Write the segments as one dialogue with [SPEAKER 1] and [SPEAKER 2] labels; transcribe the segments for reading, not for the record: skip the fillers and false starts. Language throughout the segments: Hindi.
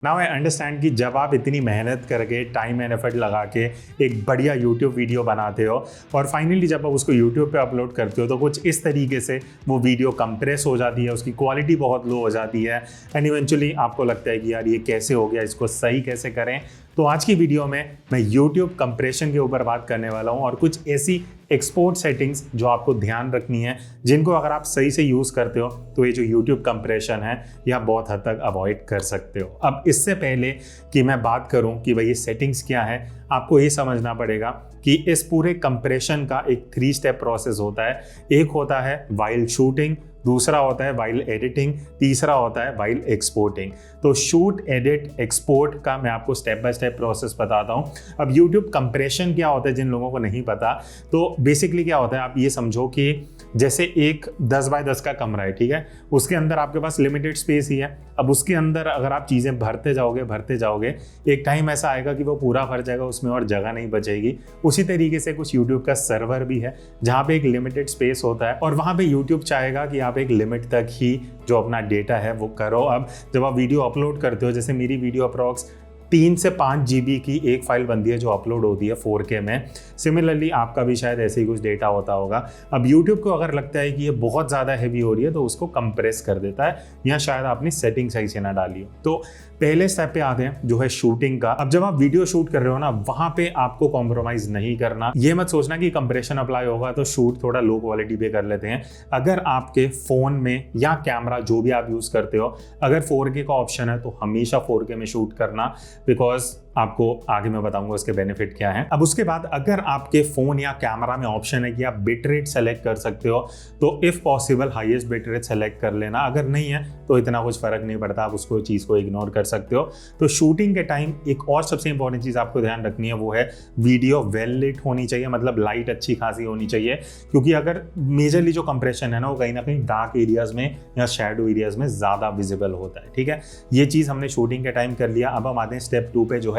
[SPEAKER 1] नाउ आई अंडरस्टैंड कि जब आप इतनी मेहनत करके टाइम एंड एफर्ट लगा के एक बढ़िया यूट्यूब वीडियो बनाते हो और फाइनली जब आप उसको यूट्यूब पे अपलोड करते हो तो कुछ इस तरीके से वो वीडियो कंप्रेस हो जाती है, उसकी क्वालिटी बहुत लो हो जाती है एंड इवेंचुअली आपको लगता है कि यार ये कैसे हो गया, इसको सही कैसे करें। तो आज की वीडियो में मैं यूट्यूब कंप्रेशन के ऊपर बात करने वाला हूँ और कुछ ऐसी एक्सपोर्ट सेटिंग्स जो आपको ध्यान रखनी है, जिनको अगर आप सही से यूज़ करते हो तो ये जो यूट्यूब कंप्रेशन है यह बहुत हद तक अवॉइड कर सकते हो। अब इससे पहले कि मैं बात करूं कि भाई ये सेटिंग्स क्या है, आपको ये समझना पड़ेगा कि इस पूरे कंप्रेशन का एक 3 स्टेप प्रोसेस होता है। एक होता है वाइल शूटिंग, दूसरा होता है वाइल एडिटिंग, तीसरा होता है वाइल एक्सपोर्टिंग। तो शूट, एडिट, एक्सपोर्ट का मैं आपको स्टेप बाय स्टेप प्रोसेस बताता हूँ। अब यूट्यूब कंप्रेशन क्या होता है जिन लोगों को नहीं पता, तो बेसिकली क्या होता है, आप ये समझो कि जैसे एक 10 बाय 10 का कमरा है, ठीक है, उसके अंदर आपके पास लिमिटेड स्पेस ही है। अब उसके अंदर अगर आप चीज़ें भरते जाओगे एक टाइम ऐसा आएगा कि वो पूरा भर जाएगा, उसमें और जगह नहीं बचेगी। उसी तरीके से कुछ यूट्यूब का सर्वर भी है जहाँ पे एक लिमिटेड स्पेस होता है और वहाँ पे यूट्यूब चाहेगा कि आप एक लिमिट तक ही जो अपना डेटा है वो करो। अब जब आप वीडियो अपलोड करते हो, जैसे मेरी वीडियो अप्रॉक्स 3 से 5 GB की एक फाइल बनती है जो अपलोड होती है 4K में। सिमिलरली आपका भी शायद ऐसे ही कुछ डेटा होता होगा। अब YouTube को अगर लगता है कि ये बहुत ज़्यादा हैवी हो रही है तो उसको कंप्रेस कर देता है, या शायद आपने सेटिंग सही से ना डाली हो। तो पहले स्टेप पे आते हैं जो है शूटिंग का। अब जब आप वीडियो शूट कर रहे हो ना, वहां पे आपको कॉम्प्रोमाइज नहीं करना। ये मत सोचना कि कंप्रेशन अप्लाई होगा तो शूट थोड़ा लो क्वालिटी पे कर लेते हैं। अगर आपके फोन में या कैमरा जो भी आप यूज करते हो, अगर 4K का ऑप्शन है तो हमेशा 4K में शूट करना, बिकॉज आपको आगे मैं बताऊंगा उसके बेनिफिट क्या है। अब उसके बाद अगर आपके फोन या कैमरा में ऑप्शन है कि आप बिट रेट सेलेक्ट कर सकते हो तो if possible highest bit rate select कर लेना। अगर नहीं है तो इतना कुछ फर्क नहीं पड़ता, आप उसको चीज़ को इग्नोर कर सकते हो। तो शूटिंग के टाइम एक और सबसे इंपॉर्टेंट चीज़ आपको ध्यान रखनी है, वो है वीडियो वेल लिट होनी चाहिए, मतलब लाइट अच्छी खासी होनी चाहिए। क्योंकि अगर मेजरली जो कंप्रेशन है ना, वो कहीं ना कहीं डार्क एरियाज में या शैडो एरियाज में ज़्यादा विजिबल होता है। ठीक है, ये चीज़ हमने शूटिंग के टाइम कर लिया। अब हम आते हैं स्टेप 2 पे जो है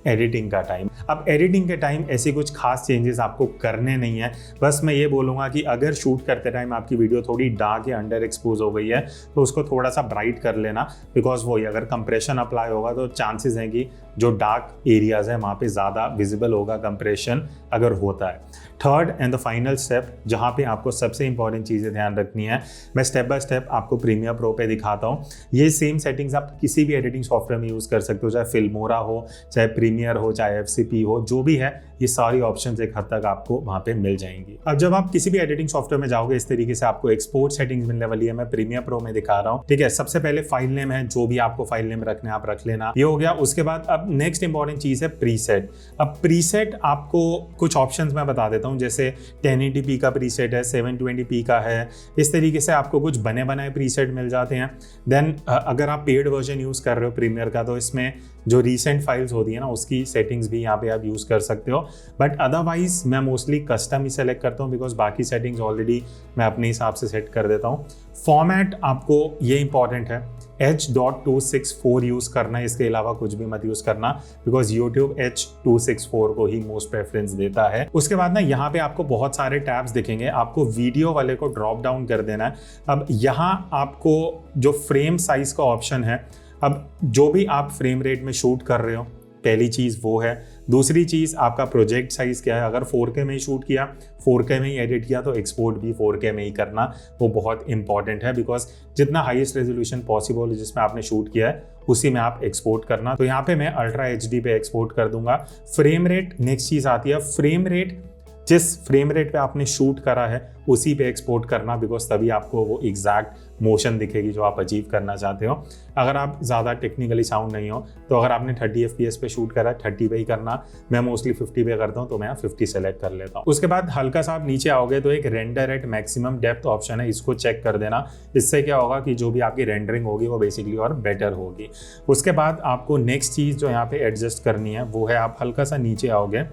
[SPEAKER 1] एडिटिंग का टाइम। अब एडिटिंग के टाइम ऐसे कुछ खास चेंजेस आपको करने नहीं है। बस मैं ये बोलूँगा कि अगर शूट करते टाइम आपकी वीडियो थोड़ी डार्क या अंडर एक्सपोज हो गई है तो उसको थोड़ा सा ब्राइट कर लेना, बिकॉज वही अगर कंप्रेशन अप्लाई होगा तो चांसेस हैं कि जो डार्क एरियाज है वहाँ पे ज़्यादा विजिबल होगा कंप्रेशन अगर होता है। Third and the final step जहाँ पे आपको सबसे इंपॉर्टेंट चीज़ें ध्यान रखनी है, मैं स्टेप बाय स्टेप आपको प्रीमियर प्रो पे दिखाता हूँ। ये सेम सेटिंग्स आप किसी भी एडिटिंग सॉफ्टवेयर में यूज़ कर सकते हो, चाहे फिल्मोरा हो, चाहे प्रीमियर हो, चाहे FCP हो, जो भी है, ये सारी ऑप्शंस एक हद तक आपको वहाँ पे मिल जाएंगी। अब जब आप किसी भी एडिटिंग सॉफ्टवेयर में जाओगे इस तरीके से आपको एक्सपोर्ट सेटिंग्स मिलने वाली है। मैं प्रीमियर प्रो में दिखा रहा हूँ, ठीक है। सबसे पहले फाइल नेम है, जो भी आपको फाइल नेम रखना है आप रख लेना, ये हो गया। उसके बाद अब नेक्स्ट इंपॉर्टेंट चीज़ है प्रीसेट। अब प्रीसेट आपको कुछ ऑप्शंस मैं बता देता हूँ, जैसे 1080p का प्रीसेट है, 720p का है। इस तरीके से आपको कुछ बने बनाए प्रीसेट मिल जाते हैं। देन अगर आप पेड वर्जन यूज़ कर रहे हो प्रीमियर का तो इसमें जो रीसेंट फाइल्स होती है ना, उसकी सेटिंग्स भी यहाँ पे आप यूज़ कर सकते हो। बट अदरवाइज मैं मोस्टली कस्टम ही सेलेक्ट करता हूँ, बिकॉज बाकी सेटिंग्स ऑलरेडी मैं अपने हिसाब से सेट कर देता हूँ। फॉर्मेट आपको ये इंपॉर्टेंट है, H.264 यूज़ करना है, इसके अलावा कुछ भी मत यूज़ करना, बिकॉज यूट्यूब H.264 को ही मोस्ट प्रेफरेंस देता है। उसके बाद ना यहाँ पे आपको बहुत सारे टैब्स दिखेंगे, आपको वीडियो वाले को ड्रॉप डाउन कर देना है। अब यहाँ आपको जो फ्रेम साइज का ऑप्शन है, अब जो भी आप फ्रेम रेट में शूट कर रहे हो, पहली चीज़ वो है। दूसरी चीज़ आपका प्रोजेक्ट साइज़ क्या है। अगर 4K में ही शूट किया, 4K में ही एडिट किया तो एक्सपोर्ट भी 4K में ही करना, वो बहुत इंपॉर्टेंट है। बिकॉज जितना हाईएस्ट रेजोल्यूशन पॉसिबल है जिसमें आपने शूट किया है उसी में आप एक्सपोर्ट करना। तो यहाँ पे मैं अल्ट्रा HD पे एक्सपोर्ट कर दूंगा। फ्रेम रेट नेक्स्ट चीज़ आती है। फ्रेम रेट जिस फ्रेम रेट पे आपने शूट करा है उसी पे एक्सपोर्ट करना, बिकॉज तभी आपको वो एग्जैक्ट मोशन दिखेगी जो आप अचीव करना चाहते हो। अगर आप ज़्यादा टेक्निकली साउंड नहीं हो तो अगर आपने 30 FPS पे शूट करा है 30 पे ही करना। मैं मोस्टली 50 पे करता हूँ तो मैं 50 सेलेक्ट कर लेता हूँ। उसके बाद हल्का सा आप नीचे आओगे तो एक render at maximum depth option है, इसको चेक कर देना। इससे क्या होगा कि जो भी आपकी रेंडरिंग होगी वो बेसिकली और बेटर होगी। उसके बाद आपको नेक्स्ट चीज़ जो यहाँ पे एडजस्ट करनी है वो है, आप हल्का सा नीचे आओगे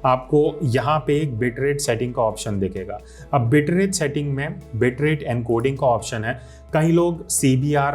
[SPEAKER 1] आपको यहाँ पे एक बिट रेट सेटिंग का ऑप्शन दिखेगा। अब बिट रेट सेटिंग में बिट रेट एनकोडिंग का ऑप्शन है। कई लोग CBR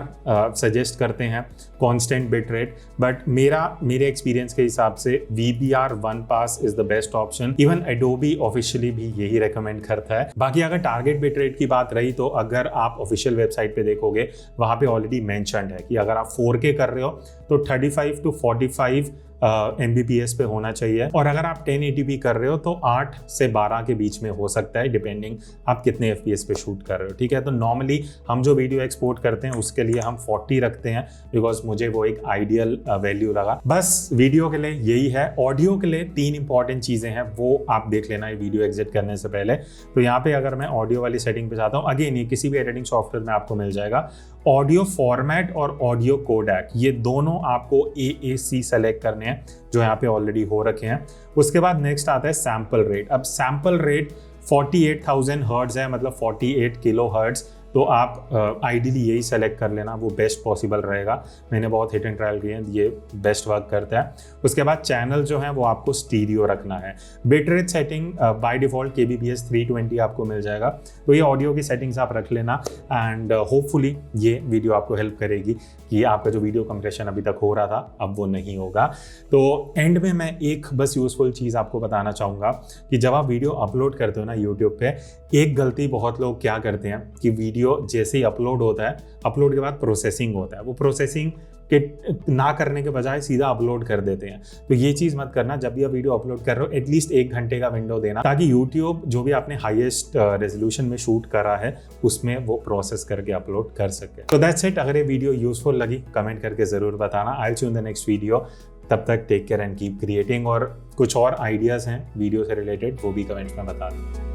[SPEAKER 1] सजेस्ट करते हैं, कांस्टेंट बिट रेट, बट मेरे एक्सपीरियंस के हिसाब से VBR 1pass is the best option. Even Adobe officially भी यही रेकमेंड करता है। बाकी अगर टारगेट बिट रेट की बात रही तो अगर आप ऑफिशियल वेबसाइट पे देखोगे वहाँ पे ऑलरेडी मेंशन्ड है कि अगर आप 4K कर रहे हो तो 35 to 45 Mbps पे होना चाहिए, और अगर आप 1080p कर रहे हो तो 8 से 12 के बीच में हो सकता है, डिपेंडिंग आप कितने FPS पे शूट कर रहे हो। ठीक है, तो नॉर्मली हम जो वीडियो एक्सपोर्ट करते हैं उसके लिए हम 40 रखते हैं, बिकॉज मुझे वो एक आइडियल वैल्यू लगा। बस वीडियो के लिए यही है। ऑडियो के लिए 3 इंपॉर्टेंट चीज़ें हैं, वो आप देख लेना है वीडियो एग्जिट करने से पहले। तो यहाँ पे अगर मैं ऑडियो वाली सेटिंग पे जाता हूँ, अगेन ये किसी भी एडिटिंग सॉफ्टवेयर में आपको मिल जाएगा। ऑडियो फॉर्मेट और ऑडियो कोडेक, ये दोनों आपको AAC सेलेक्ट करने हैं, जो यहाँ पे ऑलरेडी हो रखे हैं। उसके बाद नेक्स्ट आता है सैम्पल रेट। अब सैम्पल रेट 48,000 हर्ट्ज है, मतलब 48 किलो हर्ट्ज। तो आप आइडियली यही सेलेक्ट कर लेना, वो बेस्ट पॉसिबल रहेगा। मैंने बहुत हिट एंड ट्रायल किए हैं, ये बेस्ट वर्क करता है। उसके बाद चैनल जो है वो आपको स्टीरियो रखना है। Bit rate setting by default kbps 320 आपको मिल जाएगा। तो ये ऑडियो की सेटिंग्स आप रख लेना, एंड होपफुली ये वीडियो आपको हेल्प करेगी कि आपका जो वीडियो कंप्रेशन अभी तक हो रहा था अब वो नहीं होगा। तो एंड में मैं एक बस यूजफुल चीज़ आपको बताना चाहूँगा कि जब आप वीडियो अपलोड करते हो ना यूट्यूब पे, एक गलती बहुत लोग क्या करते हैं कि वीडियो जैसे ही अपलोड होता है, अपलोड के बाद प्रोसेसिंग होता है, वो प्रोसेसिंग के ना करने के बजाय सीधा अपलोड कर देते हैं। तो ये चीज़ मत करना। जब भी आप वीडियो अपलोड कर रहे हो एटलीस्ट 1 घंटे का विंडो देना, ताकि यूट्यूब जो भी आपने हाईएस्ट रेजोल्यूशन में शूट करा है उसमें वो प्रोसेस करके अपलोड कर सके। तो दैट्स इट। अगर ये वीडियो यूजफुल लगी कमेंट करके ज़रूर बताना। I will see you in the next video. तब तक take care and keep creating. और कुछ और आइडियाज़ हैं वीडियो से रिलेटेड वो भी कमेंट्स में बता दें।